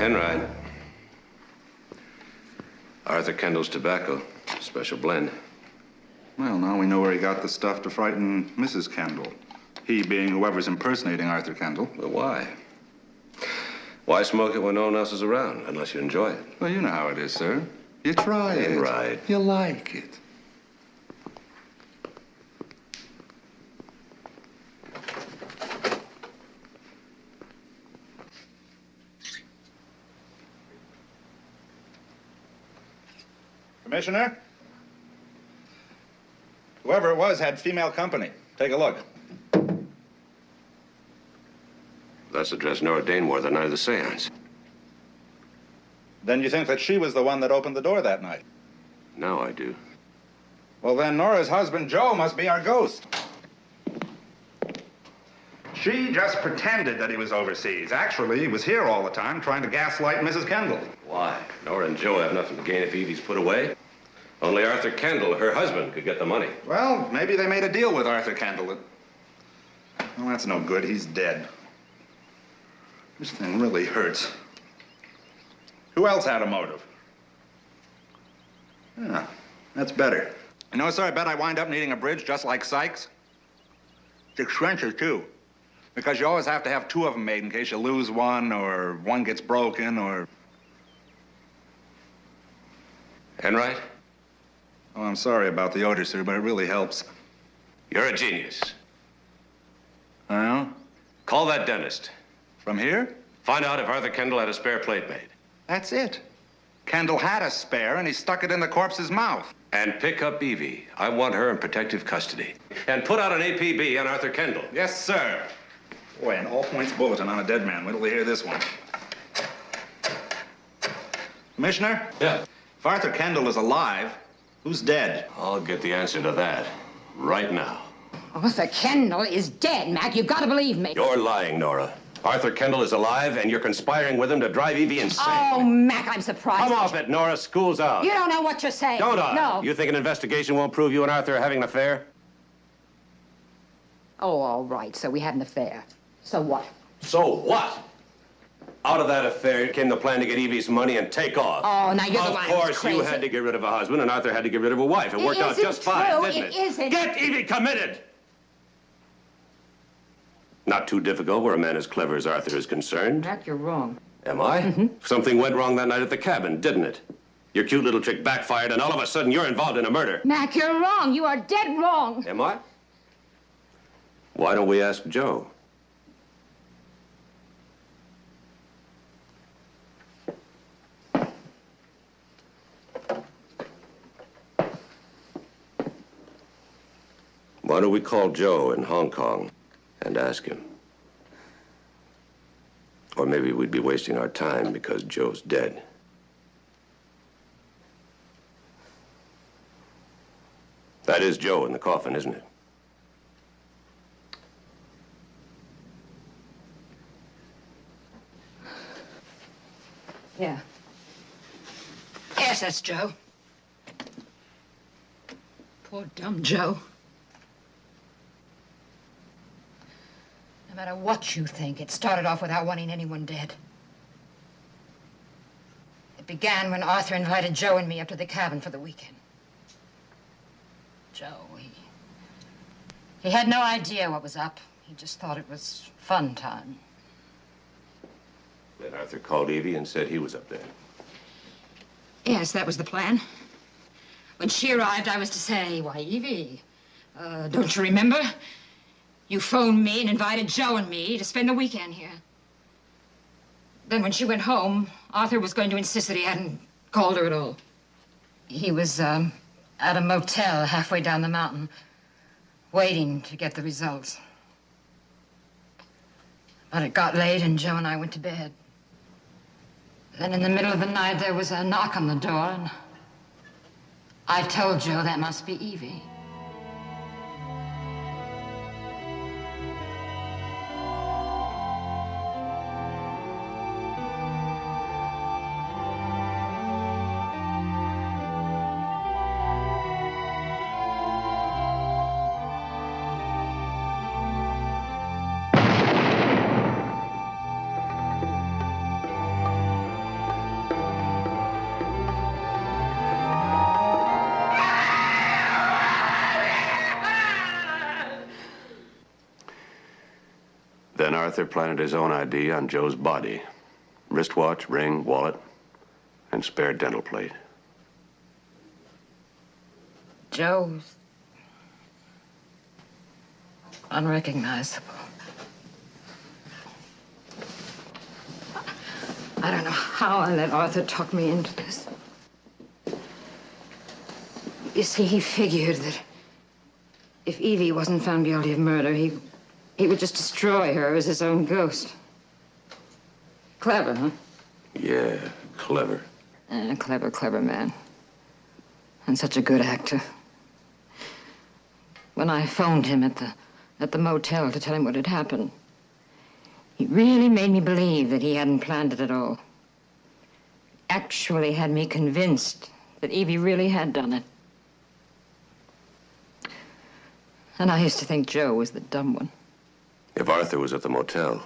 Henride. Arthur Kendall's tobacco. Special blend. Well, now we know where he got the stuff to frighten Mrs. Kendall. He being whoever's impersonating Arthur Kendall. But why? Why smoke it when no one else is around, unless you enjoy it? Well, you know how it is, sir. You try it. Right. You like it. Commissioner? Whoever it was had female company. Take a look. That's the dress Nora Dane wore the night of the seance. Then you think that she was the one that opened the door that night? Now I do. Well, then Nora's husband, Joe, must be our ghost. She just pretended that he was overseas. Actually, he was here all the time trying to gaslight Mrs. Kendall. Why? Nora and Joe have nothing to gain if Evie's put away. Only Arthur Kendall, her husband, could get the money. Well, maybe they made a deal with Arthur Kendall. Well, that's no good. He's dead. This thing really hurts. Who else had a motive? Yeah, that's better. You know, sir, I bet I wind up needing a bridge just like Sykes. It's expensive, too. Because you always have to have two of them made in case you lose one or one gets broken or... Enright? Oh, I'm sorry about the odor, sir, but it really helps. You're a genius. Well? Call that dentist. From here? Find out if Arthur Kendall had a spare plate made. That's it. Kendall had a spare, and he stuck it in the corpse's mouth. And pick up Evie. I want her in protective custody. And put out an APB on Arthur Kendall. Yes, sir. Boy, an all-points bulletin on a dead man. Wait till we hear this one. Commissioner? Yeah? If Arthur Kendall is alive, who's dead? I'll get the answer to that right now. Arthur Kendall is dead, Mac. You've got to believe me. You're lying, Nora. Arthur Kendall is alive, and you're conspiring with him to drive Evie insane. Oh, Mac, I'm surprised. Come off it, Nora. School's out. You don't know what you're saying. Don't I? No. You think an investigation won't prove you and Arthur are having an affair? Oh, all right. So we had an affair. So what? So what? Out of that affair came the plan to get Evie's money and take off. Oh, now you're the one who's Of course, crazy. you had to get rid of a husband, and Arthur had to get rid of a wife. It worked out just fine, didn't it? It isn't. Get Evie committed! Not too difficult where a man as clever as Arthur is concerned. Mac, you're wrong. Am I? Something went wrong that night at the cabin, didn't it? Your cute little trick backfired, and all of a sudden you're involved in a murder. Mac, you're wrong. You are dead wrong. Am I? Why don't we ask Joe? Why don't we call Joe in Hong Kong and ask him? Or maybe we'd be wasting our time because Joe's dead. That is Joe in the coffin, isn't it? Yeah. Yes, that's Joe. Poor dumb Joe. No matter what you think, it started off without wanting anyone dead. It began when Arthur invited Joe and me up to the cabin for the weekend. Joe, he had no idea what was up. He just thought it was fun time. Then Arthur called Evie and said he was up there. Yes, that was the plan. When she arrived, I was to say, why, Evie, don't you remember? You phoned me and invited Joe and me to spend the weekend here. Then when she went home, Arthur was going to insist that he hadn't called her at all. He was at a motel halfway down the mountain, waiting to get the results. But it got late and Joe and I went to bed. Then in the middle of the night, there was a knock on the door, and I told Joe that must be Evie. Then Arthur planted his own ID on Joe's body. Wristwatch, ring, wallet, and spare dental plate. Joe's unrecognizable. I don't know how I let Arthur talk me into this. You see, he figured that if Evie wasn't found guilty of murder, he would just destroy her as his own ghost. Clever, huh? Yeah, clever. Clever man. And such a good actor. When I phoned him at the motel to tell him what had happened, he really made me believe that he hadn't planned it at all. Actually had me convinced that Evie really had done it. And I used to think Joe was the dumb one. If Arthur was at the motel,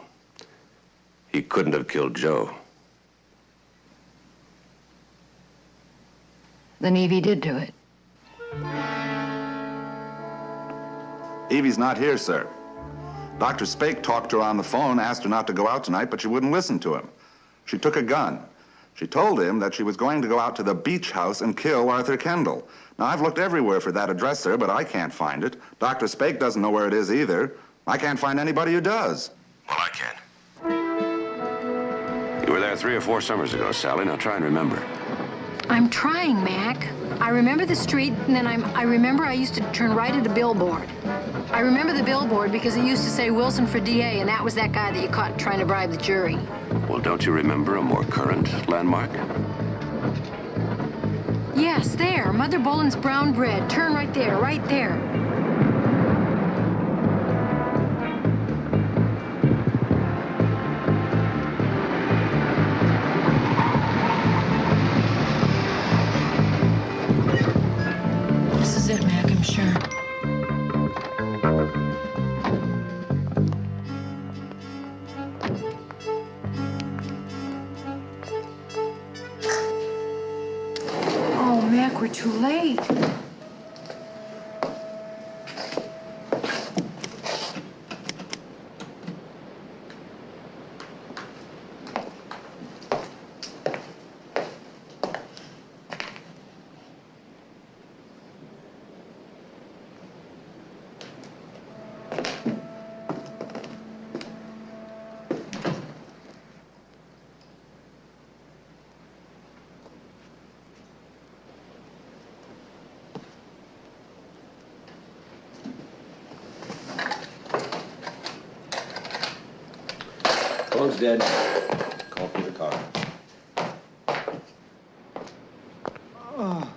he couldn't have killed Joe. Then Evie did do it. Evie's not here, sir. Dr. Spake talked to her on the phone, asked her not to go out tonight, but she wouldn't listen to him. She took a gun. She told him that she was going to go out to the beach house and kill Arthur Kendall. Now, I've looked everywhere for that address, sir, but I can't find it. Dr. Spake doesn't know where it is either. I can't find anybody who does. Well, I can. You were there 3 or 4 summers ago, Sally. Now try and remember. I'm trying, Mac. I remember the street, and then I remember I used to turn right at the billboard. I remember the billboard because it used to say Wilson for DA, and that was that guy that you caught trying to bribe the jury. Well, don't you remember a more current landmark? Yes, there. Mother Boland's brown bread. Turn right there, right there. This is it, Mac, I'm sure. Oh, Mac, we're too late. Phone's dead. Call for the car. Oh.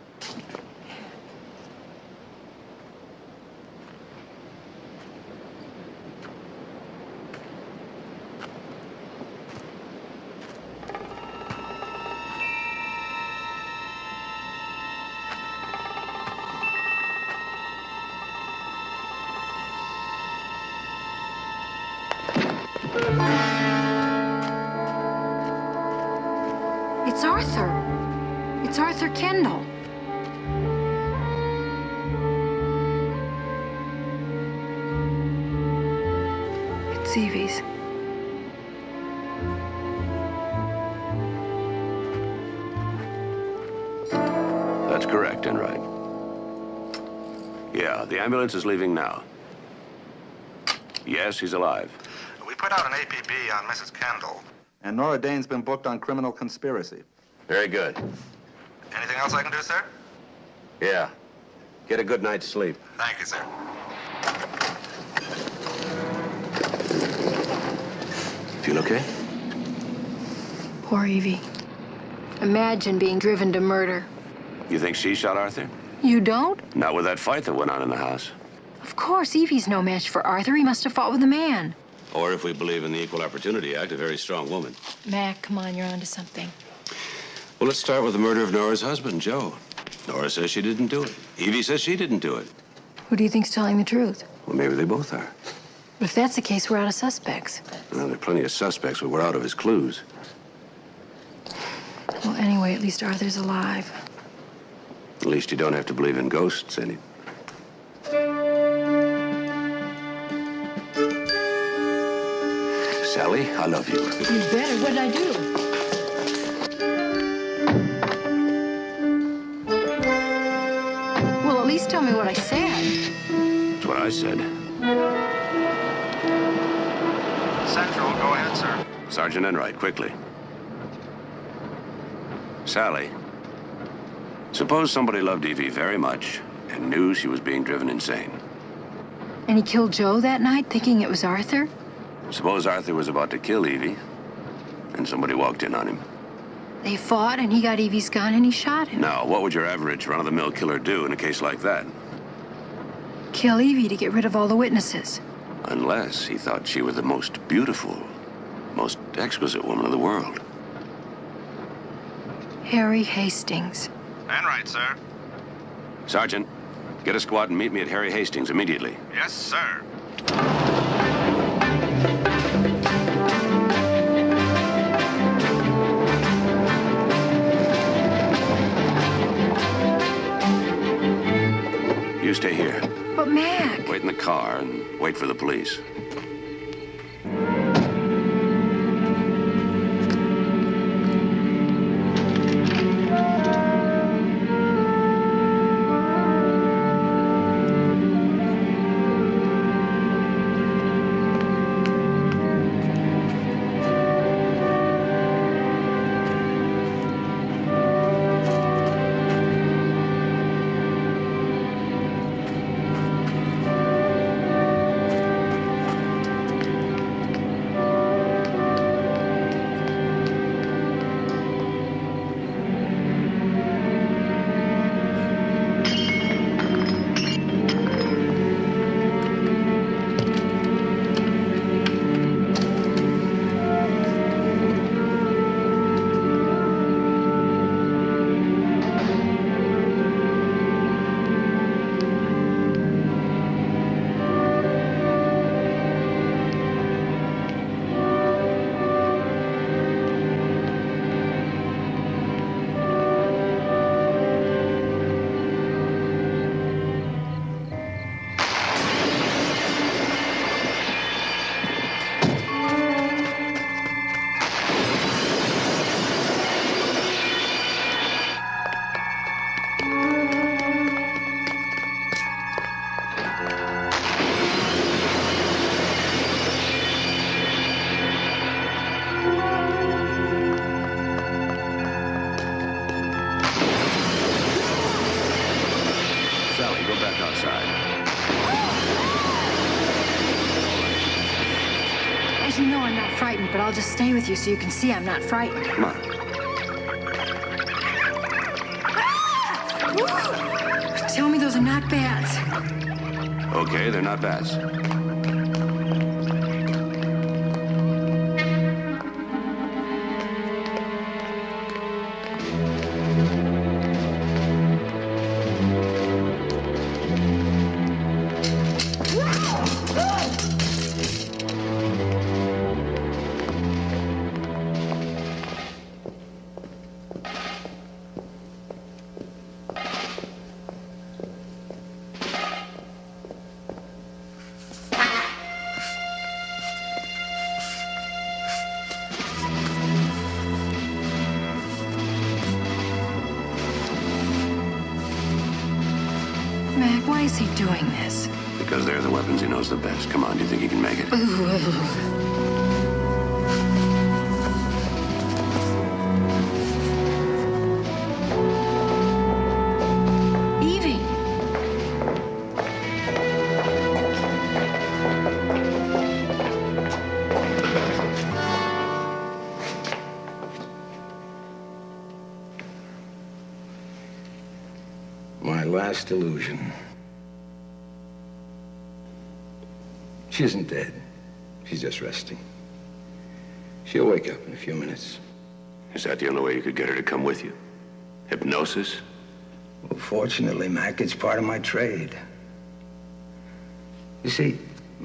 It's Arthur. It's Arthur Kendall. It's Evie's. That's correct, Enright. Yeah, the ambulance is leaving now. Yes, he's alive. We put out an APB on Mrs. Kendall. And Nora Dane's been booked on criminal conspiracy. Very good. Anything else I can do, sir? Yeah. Get a good night's sleep. Thank you, sir. Feel okay? Poor Evie. Imagine being driven to murder. You think she shot Arthur? You don't? Not with that fight that went on in the house. Of course, Evie's no match for Arthur. He must have fought with a man. Or if we believe in the Equal Opportunity Act, a very strong woman. Mac, come on, you're onto something. Well, let's start with the murder of Nora's husband, Joe. Nora says she didn't do it. Evie says she didn't do it. Who do you think's telling the truth? Well, maybe they both are. But if that's the case, we're out of suspects. Well, there are plenty of suspects, but we're out of his clues. Well, anyway, at least Arthur's alive. At least you don't have to believe in ghosts any. Sally, I love you. You better. What did I do? least tell me what I said. That's what I said. Central, go ahead, sir. Sergeant Enright, quickly. Sally, suppose somebody loved Evie very much and knew she was being driven insane. And he killed Joe that night, thinking it was Arthur? Suppose Arthur was about to kill Evie, and somebody walked in on him. They fought, and he got Evie's gun, and he shot him. Now, what would your average run-of-the-mill killer do in a case like that? Kill Evie to get rid of all the witnesses. Unless he thought she was the most beautiful, most exquisite woman in the world. Harry Hastings. Enright, sir. Sergeant, get a squad and meet me at Harry Hastings immediately. Yes, sir. You stay here. But Mac... Wait in the car and wait for the police. As you know, I'm not frightened, but I'll just stay with you so you can see I'm not frightened. Come on. Tell me those are not bats. Okay, they're not bats. Mac, why is he doing this? Because they're the weapons he knows the best. Come on, do you think he can make it? Evie! My last illusion. She isn't dead. She's just resting. She'll wake up in a few minutes. Is that the only way you could get her to come with you? Hypnosis? Well, fortunately, Mac, it's part of my trade. You see,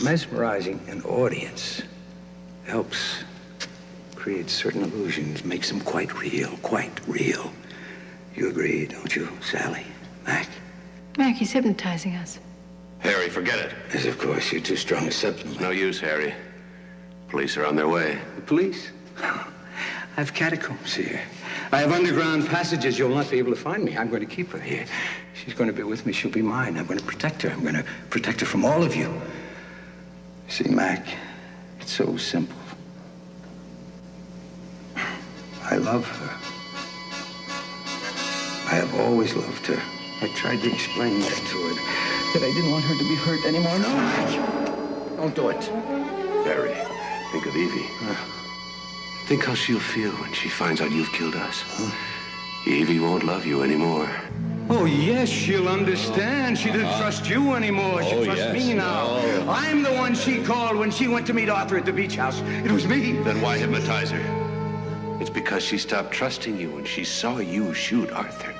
mesmerizing an audience helps create certain illusions, makes them quite real, quite real. You agree, don't you, Sally? Mac? Mac, he's hypnotizing us. Harry, forget it. Yes, of course. You're too strong a supplement. No use, Harry. Police are on their way. The police? I've catacombs here. I have underground passages. You'll not be able to find me. I'm going to keep her here. She's going to be with me. She'll be mine. I'm going to protect her. I'm going to protect her from all of you. See, Mac, it's so simple. I love her. I have always loved her. I tried to explain that to her, that I didn't want her to be hurt anymore. No, Mac, don't do it. Harry, think of Evie. Think how she'll feel when she finds out you've killed us. Evie won't love you anymore. Oh, yes, she'll understand. She doesn't trust you anymore. She trusts me now. No. I'm the one she called when she went to meet Arthur at the beach house. It was me. Then why hypnotize her? It's because she stopped trusting you when she saw you shoot Arthur.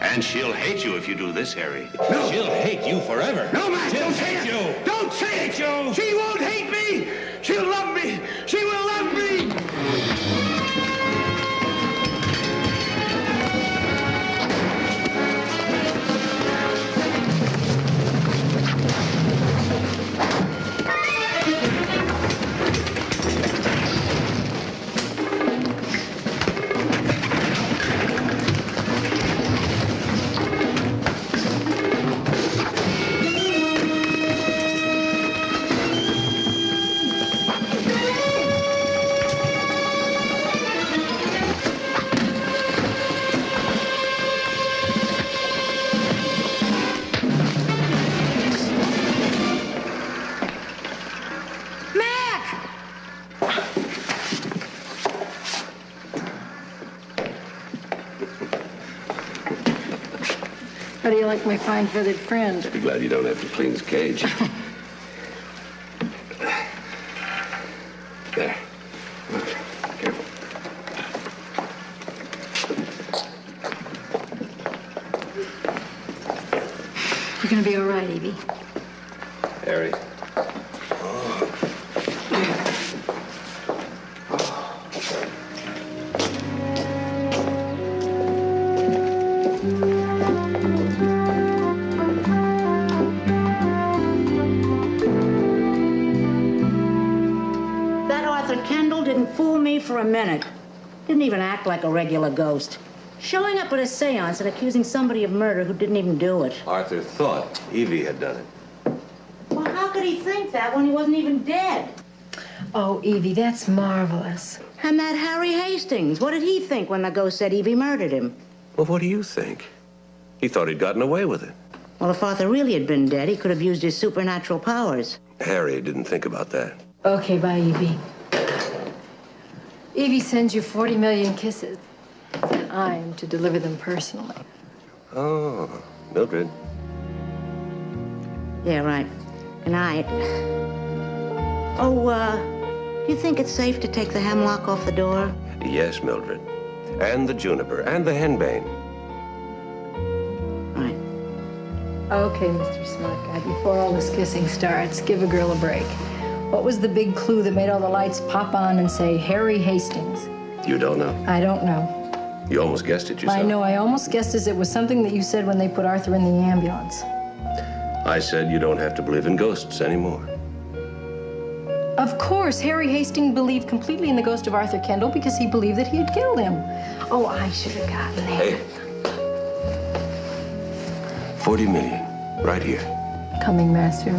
And she'll hate you if you do this, Harry. No. She'll hate you forever. No, Matt, She'll don't say hate it. you. Don't say it. You. She won't hate me. She'll love me. She will love me. How do you like my fine feathered friend? Be glad you don't have to clean his cage. There. Careful. You're gonna be all right, Evie. Harry. For a minute. Didn't even act like a regular ghost. Showing up at a seance and accusing somebody of murder who didn't even do it. Arthur thought Evie had done it. Well, how could he think that when he wasn't even dead? Oh, Evie, that's marvelous. And that Harry Hastings, what did he think when the ghost said Evie murdered him? Well, what do you think? He thought he'd gotten away with it. Well, if Arthur really had been dead, he could have used his supernatural powers. Harry didn't think about that. Okay, bye, Evie. Evie sends you 40 million kisses, and I am to deliver them personally. Oh, Mildred. Yeah, right. Good night. Oh, do you think it's safe to take the hemlock off the door? Yes, Mildred. And the juniper, and the henbane. Right. Okay, Mr. Smart Guy, before all this kissing starts, give a girl a break. What was the big clue that made all the lights pop on and say Harry Hastings? You don't know? I don't know. You almost guessed it yourself. I know. I almost guessed it was something that you said when they put Arthur in the ambulance. I said you don't have to believe in ghosts anymore. Of course, Harry Hastings believed completely in the ghost of Arthur Kendall because he believed that he had killed him. Oh, I should have gotten there. Hey. 40 million, right here. Coming, Master.